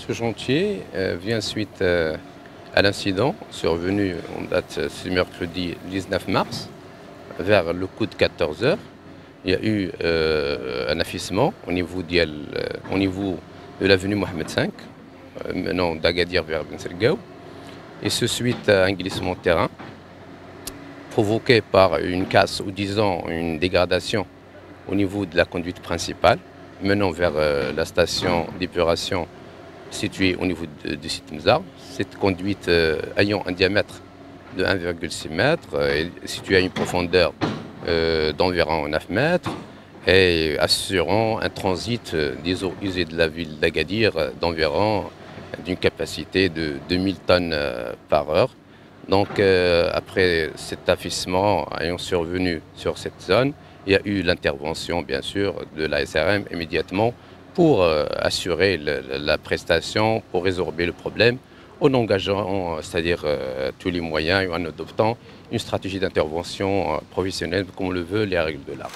ce chantier vient suite à l'incident survenu en date ce mercredi 19 mars, vers le coup de 14 heures. Il y a eu un affaissement au niveau de l'avenue Mohamed V, menant d'Agadir vers Ben Sergaou, et ce suite à un glissement de terrain provoqué par une casse ou disons une dégradation au niveau de la conduite principale menant vers la station d'épuration située au niveau du site Mzar. Cette conduite ayant un diamètre de 1,6 m est située à une profondeur d'environ 9 mètres et assurant un transit des eaux usées de la ville d'Agadir d'environ d'une capacité de 2000 tonnes par heure. Donc après cet affaissement ayant survenu sur cette zone, il y a eu l'intervention bien sûr de la SRM immédiatement pour assurer la prestation, pour résorber le problème en engageant c'est-à-dire tous les moyens et en adoptant une stratégie d'intervention professionnelle comme le veut les règles de l'art.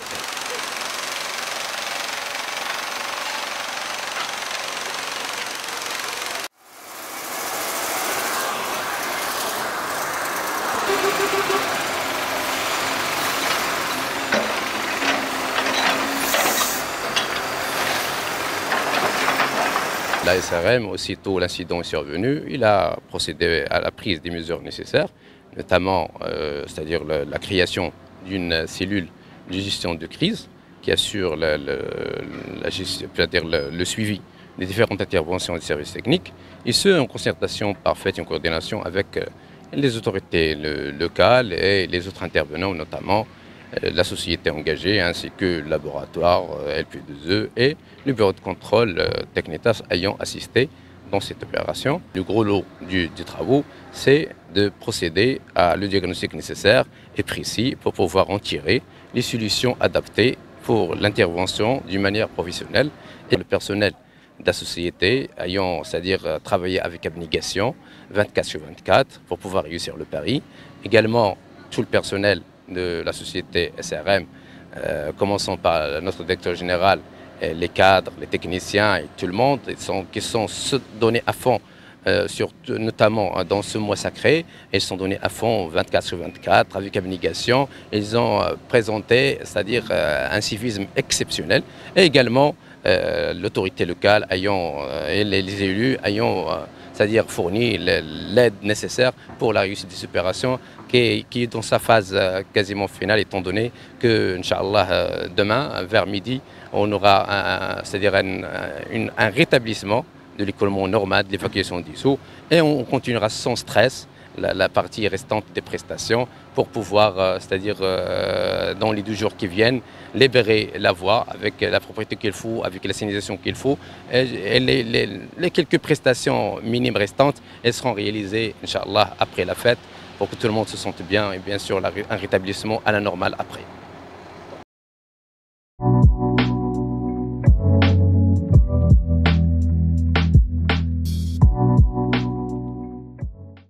La SRM, aussitôt l'incident est survenu, il a procédé à la prise des mesures nécessaires, notamment c'est-à-dire la création d'une cellule de gestion de crise qui assure le suivi des différentes interventions des services techniques, et ce en concertation parfaite et en coordination avec les autorités locales et les autres intervenants, notamment la société engagée ainsi que le laboratoire LP2E et le bureau de contrôle Technitas ayant assisté dans cette opération. Le gros lot des travaux, c'est de procéder à le diagnostic nécessaire et précis pour pouvoir en tirer les solutions adaptées pour l'intervention d'une manière professionnelle. Et le personnel de la société ayant, c'est-à-dire travaillé avec abnégation 24/24 pour pouvoir réussir le pari. Également tout le personnel de la société SRM, commençant par notre directeur général, les cadres, les techniciens et tout le monde qui sont donnés à fond, notamment dans ce mois sacré. Ils sont donnés à fond 24/24 avec abnégation. Ils ont présenté, c'est-à-dire un civisme exceptionnel, et également l'autorité locale et les élus ayant c'est-à-dire fourni l'aide nécessaire pour la réussite des opérations qui est dans sa phase quasiment finale, étant donné que, Inch'Allah, demain, vers midi, on aura c'est-à-dire un rétablissement de l'écoulement normal, de l'évacuation des eaux, et on continuera sans stress la partie restante des prestations pour pouvoir, c'est-à-dire dans les 2 jours qui viennent, libérer la voie avec la propriété qu'il faut, avec la signalisation qu'il faut. Et les quelques prestations minimes restantes, elles seront réalisées, Inch'Allah, après la fête, pour que tout le monde se sente bien et bien sûr un rétablissement à la normale après.